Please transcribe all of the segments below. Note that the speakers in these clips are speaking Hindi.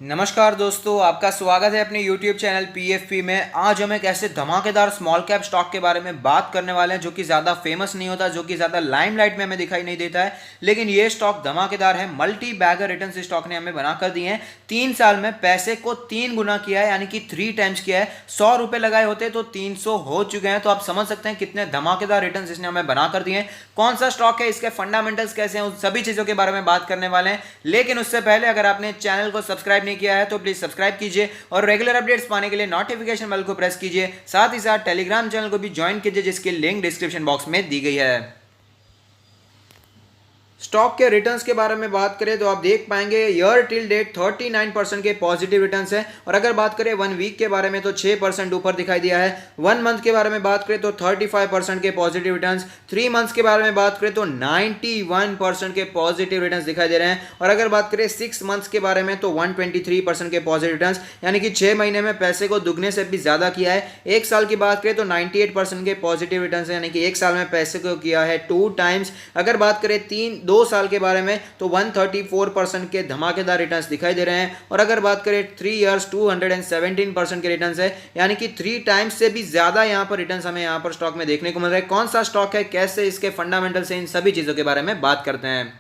नमस्कार दोस्तों, आपका स्वागत है अपने YouTube चैनल PFP में। आज हम एक ऐसे धमाकेदार स्मॉल कैप स्टॉक के बारे में बात करने वाले हैं जो कि ज़्यादा फेमस नहीं होता, जो कि ज़्यादा लाइमलाइट में हमें दिखाई नहीं देता है, लेकिन ये स्टॉक धमाकेदार है। मल्टी बैगर रिटर्न स्टॉक ने हमें बनाकर दिए हैं। 3 साल में पैसे को 3 गुना किया है, यानी कि 3 टाइम्स किया है। 100 रुपये लगाए होते तो 300 हो चुके हैं। तो आप समझ सकते हैं कितने धमाकेदार रिटर्न इसने हमें बनाकर दिए हैं। कौन सा स्टॉक है, इसके फंडामेंटल्स कैसे हैं, उन सभी चीज़ों के बारे में बात करने वाले हैं। लेकिन उससे पहले अगर आपने चैनल को सब्सक्राइब नहीं किया है तो प्लीज सब्सक्राइब कीजिए और रेगुलर अपडेट्स पाने के लिए नोटिफिकेशन बेल को प्रेस कीजिए। साथ ही साथ टेलीग्राम चैनल को भी ज्वाइन कीजिए, जिसकी लिंक डिस्क्रिप्शन बॉक्स में दी गई है। स्टॉक के रिटर्न्स के बारे में बात करें तो आप देख पाएंगे ईयर टिल डेट 39% के पॉजिटिव रिटर्न्स हैं। और अगर बात करें 1 वीक के बारे में तो 6% ऊपर दिखाई दिया है। 1 मंथ के बारे में बात करें तो 35% के पॉजिटिव रिटर्न्स। 3 मंथ्स के बारे में बात करें तो 91% के पॉजिटिव रिटर्न्स दिखाई दे रहे हैं। और अगर बात करें 6 मंथ्स के बारे में तो 123% के पॉजिटिव रिटर्न्स, यानी कि 6 महीने में पैसे को दुगने से भी ज्यादा किया है। 1 साल की बात करें तो 98% के पॉजिटिव रिटर्न्स, यानी कि 1 साल में पैसे को किया है 2 टाइम्स। अगर बात करें 2 साल के बारे में तो 134% के धमाकेदार रिटर्न्स दिखाई दे रहे हैं। और अगर बात करें 3 इयर्स 217% के रिटर्न्स है, यानी कि 3 टाइम्स से भी ज्यादा यहां पर रिटर्न्स हमें यहां पर स्टॉक में देखने को मिल रहा है। कौन सा स्टॉक है, कैसे इसके फंडामेंटल्स हैं, इन सभी चीजों के बारे में बात करते हैं।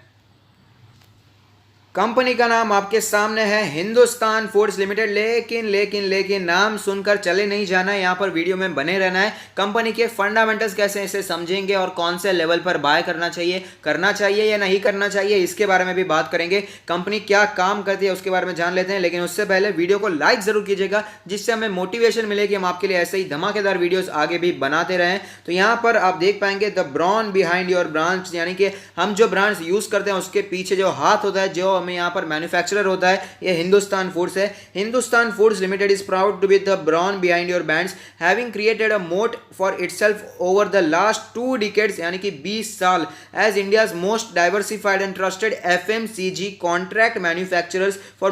कंपनी का नाम आपके सामने है हिंदुस्तान फूड्स लिमिटेड। लेकिन नाम सुनकर चले नहीं जाना है, यहाँ पर वीडियो में बने रहना है। कंपनी के फंडामेंटल्स कैसे इसे समझेंगे और कौन से लेवल पर बाय करना चाहिए या नहीं करना चाहिए, इसके बारे में भी बात करेंगे। कंपनी क्या काम करती है उसके बारे में जान लेते हैं। लेकिन उससे पहले वीडियो को लाइक जरूर कीजिएगा, जिससे हमें मोटिवेशन मिले कि हम आपके लिए ऐसे ही धमाकेदार वीडियोस आगे भी बनाते रहें। तो यहाँ पर आप देख पाएंगे the brand behind your brands, यानी कि हम जो ब्रांड्स यूज करते हैं उसके पीछे जो हाथ होता है, जो हमें यहाँ पर मैन्युफैक्चरर होता है, ये हिंदुस्तान फूड्स है। Hindustan foods limited is proud to be the brand behind your brands, having created a moat for itself over the last 2 decades, यानी कि 20 साल, as India's most diversified and trusted FMCG contract manufacturers for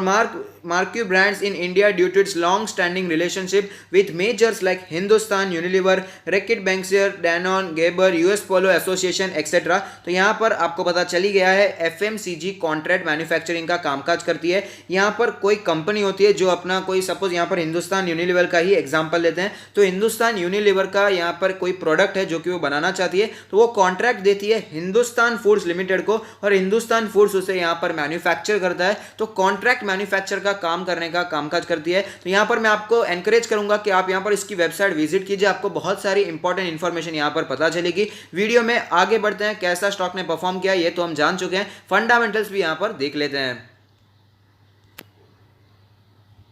marquee brands in India due to its long-standing relationship with majors like Hindustan Unilever, Reckitt Benckiser, Danone, Gerber, US Polo Association etc. तो यहाँ पर आपको पता चली गया है FMCG कॉन्ट्रैक्ट मैन्युफैक्चरिंग का कामकाज करती है। यहाँ पर कोई कंपनी होती है जो अपना कोई, सपोज यहाँ पर हिंदुस्तान यूनिलीवर का ही एग्जांपल लेते हैं, तो हिंदुस्तान यूनिलीवर का यहाँ पर कोई प्रोडक्ट है जो कि वो बनाना चाहती है, तो वो कॉन्ट्रैक्ट देती है हिंदुस्तान फूड्स लिमिटेड को, और हिंदुस्तान फूड्स उसे यहाँ पर मैन्युफैक्चर करता है। तो कॉन्ट्रैक्ट मैन्युफैक्चर का काम करने का कामकाज करती है। तो यहां पर मैं आपको एनकरेज करूंगा कि आप यहां पर इसकी वेबसाइट विजिट कीजिए, आपको बहुत सारी इंपॉर्टेंट इंफॉर्मेशन यहां पर पता चलेगी। वीडियो में आगे बढ़ते हैं। कैसा स्टॉक ने परफॉर्म किया ये तो हम जान चुके हैं, फंडामेंटल्स भी यहां पर देख लेते हैं।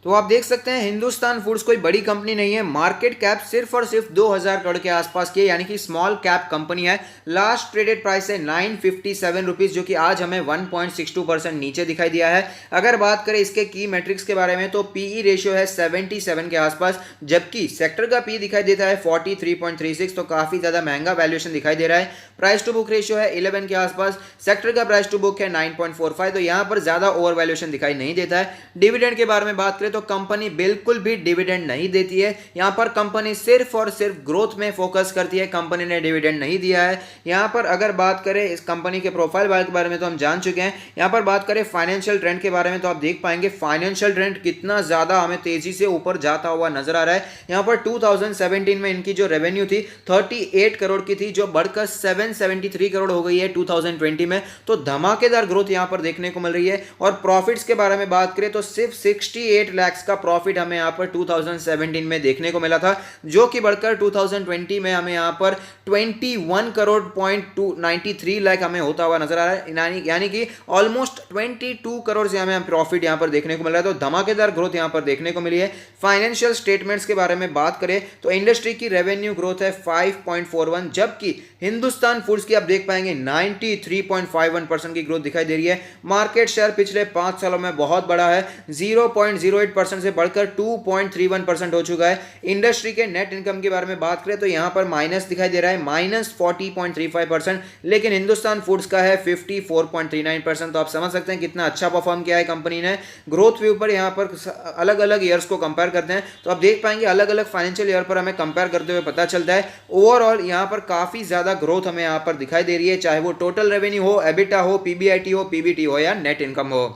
तो आप देख सकते हैं हिंदुस्तान फूड्स कोई बड़ी कंपनी नहीं है। मार्केट कैप सिर्फ और सिर्फ 2000 करोड़ के आसपास की है, यानी कि स्मॉल कैप कंपनी है। लास्ट ट्रेडेड प्राइस है 957 रुपीज, जो कि आज हमें 1.62% नीचे दिखाई दिया है। अगर बात करें इसके की मेट्रिक्स के बारे में तो पीई रेशियो है 77 के आसपास, जबकि सेक्टर का पी दिखाई देता है 43.36, तो काफी ज्यादा महंगा वैल्यूएशन दिखाई दे रहा है। प्राइस टू बुक रेशियो है 11 के आसपास, सेक्टर का प्राइस टू बुक है 9.45, तो यहां पर ज्यादा ओवर वैल्यूएशन दिखाई नहीं देता है। डिविडेंड के बारे में बात करें तो कंपनी बिल्कुल भी डिविडेंड नहीं देती है। यहां पर कंपनी सिर्फ और सिर्फ ग्रोथ में फोकस करती है, कंपनी ने डिविडेंड नहीं दिया है। यहां पर अगर बात करें इस कंपनी के प्रोफाइल के बारे में तो हम जान चुके हैं। यहां पर बात करें फाइनेंशियल ट्रेंड के बारे में तो आप देख पाएंगे फाइनेंशियल ट्रेंड कितना ज्यादा हमें तेजी से ऊपर जाता हुआ नजर आ रहा है। यहां पर 2017 में इनकी जो रेवेन्यू थी 38 करोड़ की थी, जो बढ़कर 773 करोड़ हो गई है 2020 में। तो धमाकेदार ग्रोथ यहां पर देखने को मिल रही है। और प्रॉफिट्स के बारे में बात करें तो सिर्फ 68 लाख का प्रॉफिट हमें यहां पर 2017 में देखने को मिला था, जो कि बढ़कर 2020 में हमें यहां पर 21 करोड़ पॉइंट 93 लाख हमें होता हुआ नजर आ रहा है, यानी कि ऑलमोस्ट 22 करोड़ से हमें प्रॉफिट यहां पर देखने को मिल रहा है। तो धमाकेदार ग्रोथ यहां पर देखने को मिली है। फाइनेंशियल स्टेटमेंट्स के बारे में बात करें तो इंडस्ट्री की रेवेन्यू ग्रोथ है 5.41, जबकि हिंदुस्तान फूड्स की आप देख पाएंगे 93.51% की ग्रोथ दिखाई दे रही है। मार्केट शेयर पिछले 5 सालों में बहुत बड़ा है, 0.08% से बढ़कर 2.31% हो चुका है। इंडस्ट्री के नेट इनकम के बारे में बात करें तो यहां पर माइनस दिखाई दे रहा है, -40.35%, लेकिन हिंदुस्तान फूड्स का है 54.39%। तो आप समझ सकते हैं कितना अच्छा परफॉर्म किया है कंपनी ने। ग्रोथ व्यू पर यहां पर अलग अलग ईयर्स को कंपेयर करते हैं तो आप देख पाएंगे अलग अलग फाइनेंशियल ईयर पर हमें कंपेयर करते हुए पता चलता है ओवरऑल यहां पर काफी ज्यादा ग्रोथ हमें यहां पर दिखाई दे रही है, चाहे वो टोटल रेवेन्यू हो, एबिटा हो, पीबीआईटी हो, पीबीटी हो या नेट इनकम हो।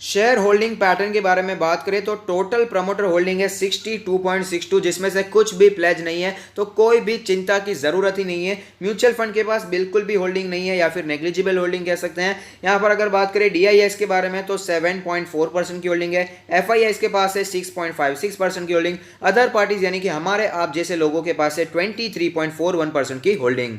शेयर होल्डिंग पैटर्न के बारे में बात करें तो टोटल प्रमोटर होल्डिंग है 62.62, जिसमें से कुछ भी प्लेज नहीं है, तो कोई भी चिंता की जरूरत ही नहीं है। म्यूचुअल फंड के पास बिल्कुल भी होल्डिंग नहीं है या फिर नेग्लिजिबल होल्डिंग कह सकते हैं। यहां पर अगर बात करें DIS के बारे में तो 7.4% की होल्डिंग है। FIS के पास है 6.56% की होल्डिंग। अदर पार्टीज यानी कि हमारे आप जैसे लोगों के पास है 23.41% की होल्डिंग।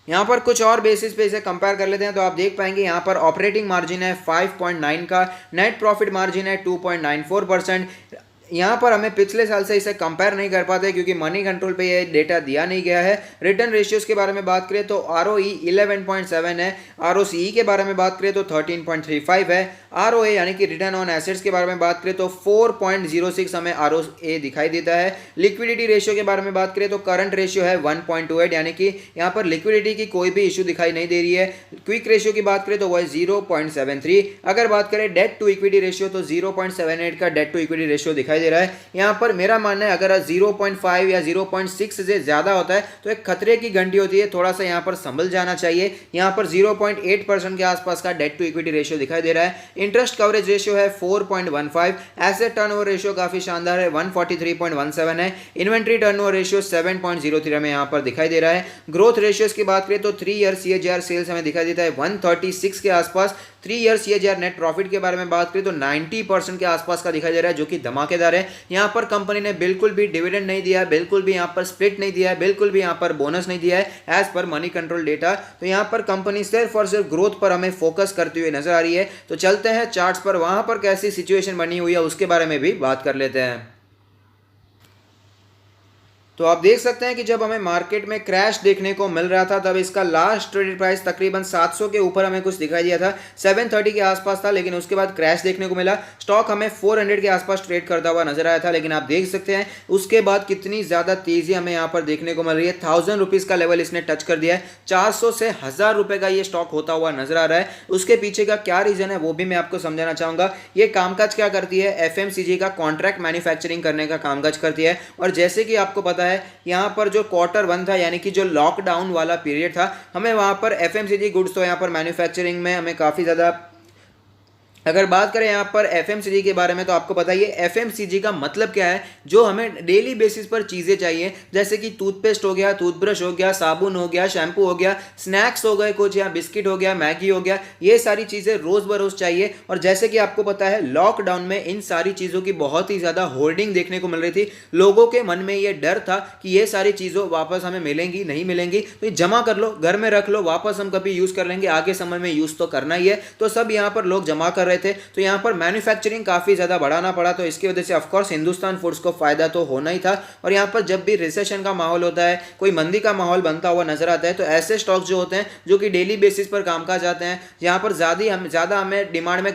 यहाँ पर कुछ और बेसिस पे इसे कंपेयर कर लेते हैं तो आप देख पाएंगे यहाँ पर ऑपरेटिंग मार्जिन है 5.9 का, नेट प्रॉफिट मार्जिन है 2.94%। यहाँ पर हमें पिछले साल से इसे कंपेयर नहीं कर पाते क्योंकि मनी कंट्रोल पे ये डेटा दिया नहीं गया है। रिटर्न रेशियोज के बारे में बात करें तो ROE 11.7 है, ROCE के बारे में बात करें तो 13.35 है, ROA यानी कि रिटर्न ऑन एसेट्स के बारे में बात करें तो 4.06 हमें ROA दिखाई देता है। लिक्विडिटी रेशियो के बारे में बात करें तो करंट रेशियो है 1.28 यानी कि यहाँ पर लिक्विडिटी की कोई भी इशू दिखाई नहीं दे रही है। क्विक रेशियो की बात करें तो वह है 0.73। अगर बात करें डेट टू इक्विटी रेशियो तो 0.78 का डेट टू इक्विटी रेशियो दिखाई दे रहा है। यहाँ पर मेरा मानना है अगर 0.5 या 0.6 से ज्यादा होता है तो एक खतरे की घंटी होती है, थोड़ा सा यहाँ पर संभल जाना चाहिए। यहाँ पर 0.8% के आसपास का डेट टू इक्विटी रेशियो दिखाई दे रहा है। इंटरेस्ट कवरेज रेशियो है 4.15। एसेट टर्नओवर रेशियो काफी शानदार है 143.17 है। इन्वेंट्री टर्नओवर रेशियो 7.03 में यहाँ पर दिखाई दे रहा है। ग्रोथ रेशियोज की बात करें तो 3 ईयर CAGR सेल्स हमें दिखाई देता है 136 के आसपास। 3 ईयर CAGR नेट प्रॉफिट के बारे में बात करें तो 90% के आसपास का दिखाई दे रहा है, जो कि धमाकेदार है। यहाँ पर कंपनी ने बिल्कुल भी डिविडेंड नहीं दिया है, बिल्कुल भी यहाँ पर स्प्लिट नहीं दिया है, बिल्कुल भी यहाँ पर बोनस नहीं दिया है as per money control data. तो यहाँ पर कंपनी सिर्फ और सिर्फ ग्रोथ पर हमें फोकस करती हुई नजर आ रही है। तो चलते हैं चार्ट्स पर, वहां पर कैसी सिचुएशन बनी हुई है उसके बारे में भी बात कर लेते हैं। तो आप देख सकते हैं कि जब हमें मार्केट में क्रैश देखने को मिल रहा था तब इसका लास्ट ट्रेडेड प्राइस तकरीबन 700 के ऊपर हमें कुछ दिखाई दिया था, 730 के आसपास था, लेकिन उसके बाद क्रैश देखने को मिला। स्टॉक हमें 400 के आसपास ट्रेड करता हुआ नजर आया था, लेकिन आप देख सकते हैं उसके बाद कितनी ज्यादा तेजी हमें यहाँ पर देखने को मिल रही है। 1000 रुपीज का लेवल इसने टच कर दिया है, 400 से 1000 रुपए का ये स्टॉक होता हुआ नजर आ रहा है। उसके पीछे का क्या रीजन है वो भी मैं आपको समझाना चाहूंगा। ये कामकाज क्या करती है, FMCG का कॉन्ट्रैक्ट मैन्युफैक्चरिंग करने का कामकाज करती है। और जैसे कि आपको पता है यहाँ पर जो Q1 था यानी कि जो लॉकडाउन वाला पीरियड था, हमें वहां पर FMCG गुड्स तो यहाँ पर मैन्युफैक्चरिंग में हमें काफी ज्यादा, अगर बात करें यहाँ पर FMCG के बारे में तो आपको पता ही है FMCG का मतलब क्या है। जो हमें डेली बेसिस पर चीज़ें चाहिए जैसे कि टूथपेस्ट हो गया, टूथब्रश हो गया, साबुन हो गया, शैम्पू हो गया, स्नैक्स हो गए कुछ, या बिस्किट हो गया, मैगी हो गया, ये सारी चीज़ें रोज़ बरोज़ चाहिए। और जैसे कि आपको पता है लॉकडाउन में इन सारी चीज़ों की बहुत ही ज़्यादा होर्डिंग देखने को मिल रही थी। लोगों के मन में ये डर था कि ये सारी चीज़ों वापस हमें मिलेंगी नहीं मिलेंगी, तो ये जमा कर लो, घर में रख लो, वापस हम कभी यूज़ कर लेंगे, आगे समय में यूज़ तो करना ही है। तो सब यहाँ पर लोग जमा कर रहे थे, तो यहाँ पर मैन्युफैक्चरिंग काफी ज्यादा बढ़ाना पड़ा। तो इसकी वजह से ऑफ कोर्स हिंदुस्तान फूड्स को फायदा तो होना ही था। और यहाँ पर जब भी रिसेशन का माहौल होता है, कोई मंदी का माहौल बनता हुआ नजर आता है, तो ऐसे स्टॉक्स जो होते हैं जो कि डेली बेसिस पर कामकाज आते हैं, यहाँ पर ज्यादा हमें डिमांड में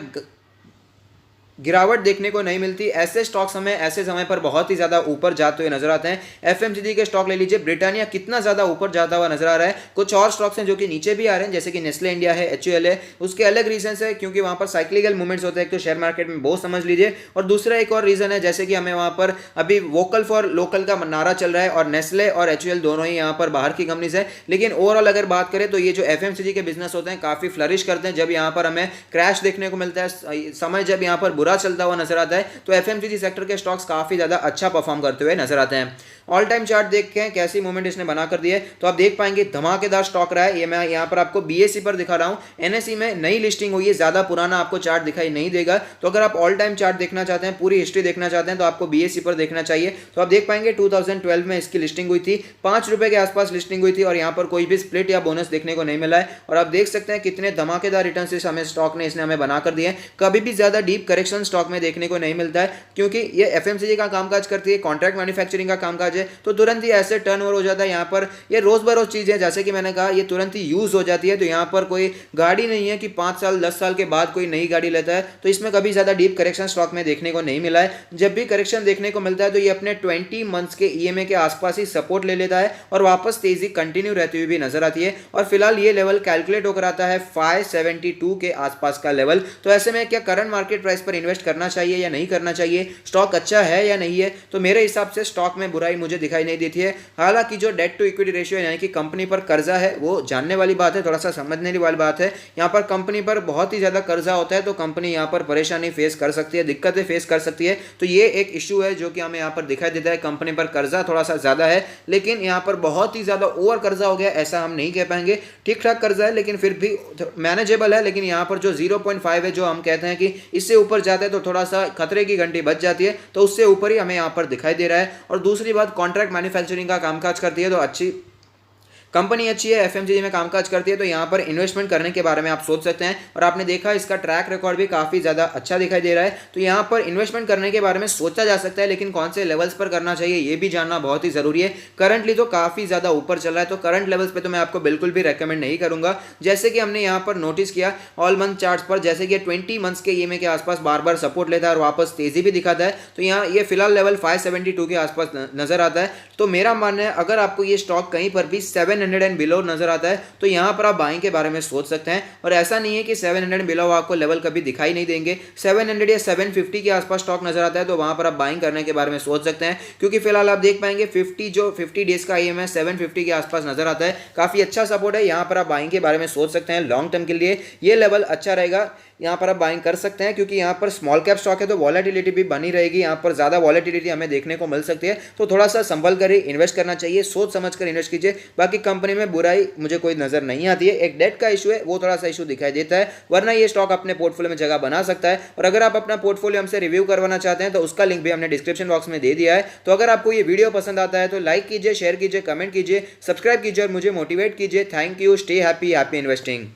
गिरावट देखने को नहीं मिलती, ऐसे स्टॉक्स हमें ऐसे समय पर बहुत ही ज्यादा ऊपर जाते हुए नजर आते हैं। FMCG के स्टॉक ले लीजिए, ब्रिटानिया कितना ज्यादा ऊपर जाता हुआ नजर आ रहा है। कुछ और स्टॉक्स हैं जो कि नीचे भी आ रहे हैं जैसे कि नेस्ले इंडिया है, HUL है। उसके अलग रीजन है क्योंकि वहां पर साइक्लिकल मूवमेंट्स होते हैं, तो शेयर मार्केट में वो समझ लीजिए। और दूसरा एक और रीजन है जैसे कि हमें वहां पर अभी वोकल फॉर लोकल का नारा चल रहा है, और नेस्ले और HUL दोनों ही यहाँ पर बाहर की कंपनीज है। लेकिन ओवरऑल अगर बात करें तो ये जो FMCG के बिजनेस होते हैं काफी फ्लरिश करते हैं जब यहाँ पर हमें क्रैश देखने को मिलता है, समय जब यहाँ पर बुरा चलता हुआ नजर आता है, तो FMCG सेक्टर के स्टॉक्स काफी ज्यादा अच्छा परफॉर्म करते हुए नजर आते हैं। ऑल टाइम चार्ट देखते हैं कैसी मूवमेंट इसने बना कर दी है, तो आप देख पाएंगे धमाकेदार स्टॉक रहा है। ये मैं यहाँ पर आपको BSE पर दिखा रहा हूँ, NSE में नई लिस्टिंग हुई है, ज्यादा पुराना आपको चार्ट दिखाई नहीं देगा। तो अगर आप ऑल टाइम चार्ट देखना चाहते हैं, पूरी हिस्ट्री देखना चाहते हैं, तो आपको BSE पर देखना चाहिए। तो आप देख पाएंगे 2012 में इसकी लिस्टिंग हुई थी, 5 रुपए के आसपास लिस्टिंग हुई थी, और यहाँ पर कोई भी स्प्लिट या बोनस देखने को नहीं मिला है। और आप देख सकते हैं कितने धमाकेदार रिटर्न इस हमें स्टॉक ने इसने हमें बना कर दिए। कभी भी ज्यादा डीप करेक्शन स्टॉक में देखने को नहीं मिलता है, क्योंकि ये FMCG का कामकाज करती है, कॉन्ट्रैक्ट मैन्युफैक्चरिंग का कामकाज है, तो तुरंत ही ऐसे टर्नओवर हो जाता है। यहाँ पर ये रोज बरोज चीज है, जैसे कि मैंने कहा ये तुरंत ही यूज हो जाती है। तो यहाँ पर कोई गाड़ी नहीं है कि 5 साल 10 साल के बाद कोई नई गाड़ी लेता है, तो इसमें कभी ज्यादा डीप करेक्शन स्टॉक में देखने को नहीं मिला है। जब भी करेक्शन देखने को मिलता है तो ये अपने 20 मंथ्स के EMA के आसपास ही सपोर्ट ले लेता है और वापस तेजी कंटिन्यू रहती हुई भी नजर आती है। और फिलहाल ये लेवल कैलकुलेट होकर आता है 572 के आसपास का लेवल। तो ऐसे में क्या करंट मार्केट प्राइस पर इन्वेस्ट करना चाहिए या नहीं करना चाहिए, स्टॉक अच्छा है या नहीं है, तो मेरे हिसाब से स्टॉक में बुराई मुझे दिखाई नहीं देती है। हालांकि जो डेट टू इक्विटी रेशियो यानी कि कंपनी पर कर्जा है वो जानने वाली बात है, थोड़ा सा समझने वाली बात है। यहाँ पर कंपनी पर बहुत ही ज़्यादा कर्जा होता है तो कंपनी यहाँ पर परेशानी फेस कर सकती है, दिक्कतें फेस कर सकती है। तो ये एक इशू है जो कि हमें यहाँ पर दिखाई देता है, कंपनी पर कर्जा थोड़ा सा ज़्यादा है, लेकिन यहाँ पर बहुत ही ज़्यादा ओवर कर्जा हो गया ऐसा हम नहीं कह पाएंगे। ठीक ठाक कर्जा है लेकिन फिर भी मैनेजेबल है, लेकिन यहाँ पर जो 0.5 है जो हम कहते हैं कि इससे ऊपर जाता है तो थोड़ा सा खतरे की घंटी बज जाती है, तो उससे ऊपर ही हमें यहाँ पर दिखाई दे रहा है। और दूसरी बात, कॉन्ट्रैक्ट मैन्युफैक्चरिंग का कामकाज करती है तो अच्छी कंपनी अच्छी है, एफएमसीजी में कामकाज करती है, तो यहाँ पर इन्वेस्टमेंट करने के बारे में आप सोच सकते हैं। और आपने देखा इसका ट्रैक रिकॉर्ड भी काफ़ी ज़्यादा अच्छा दिखाई दे रहा है, तो यहाँ पर इन्वेस्टमेंट करने के बारे में सोचा जा सकता है, लेकिन कौन से लेवल्स पर करना चाहिए ये भी जानना बहुत ही ज़रूरी है। करंटली तो काफ़ी ज़्यादा ऊपर चल रहा है, तो करंट लेवल्स पर तो मैं आपको बिल्कुल भी रेकमेंड नहीं करूँगा। जैसे कि हमने यहाँ पर नोटिस किया ऑल मंथ चार्ट्स पर, जैसे कि 20 मंथ्स के ईएमए के आसपास बार बार सपोर्ट लेता है और वापस तेजी भी दिखाता है, तो यहाँ ये फिलहाल लेवल 572 के आसपास नजर आता है। तो मेरा मानना है अगर आपको ये स्टॉक कहीं पर भी 700 एंड बिलो नजर आता है तो यहां पर आप बाइंग के बारे में सोच सकते हैं। और ऐसा नहीं है कि 700 बिलो आपको लेवल कभी दिखाई नहीं देंगे, 700 या 750 के आसपास स्टॉक नजर आता है तो वहां पर आप बाइंग करने के बारे में सोच सकते हैं, क्योंकि फिलहाल आप देख पाएंगे 50 डेज का ईएमए 750 के आसपास नजर आता है, काफी अच्छा सपोर्ट है। यहां पर आप बाइंग के बारे में सोच सकते हैं, लॉन्ग टर्म के लिए ये लेवल अच्छा रहेगा, यहाँ पर आप बाइंग कर सकते हैं, क्योंकि यहाँ पर स्मॉल कैप स्टॉक है तो वॉलेटिलिटी भी बनी रहेगी, यहाँ पर ज़्यादा वॉलेटिलिटी हमें देखने को मिल सकती है, तो थोड़ा सा संभल कर ही इन्वेस्ट करना चाहिए, सोच समझ कर इन्वेस्ट कीजिए। बाकी कंपनी में बुराई मुझे कोई नज़र नहीं आती है, एक डेट का इशू है वो थोड़ा सा इशू दिखाई देता है, वरना ये स्टॉक अपने पोर्टफोलियो में जगह बना सकता है। और अगर आप अपना पोर्टफोलियो हमसे रिव्यू करवाना चाहते हैं तो उसका लिंक भी हमने डिस्क्रिप्शन बॉक्स में दे दिया है। तो अगर आपको ये वीडियो पसंद आता है तो लाइक कीजिए, शेयर कीजिए, कमेंट कीजिए, सब्सक्राइब कीजिए और मुझे मोटिवेट कीजिए। Thank you, stay happy, happy investing.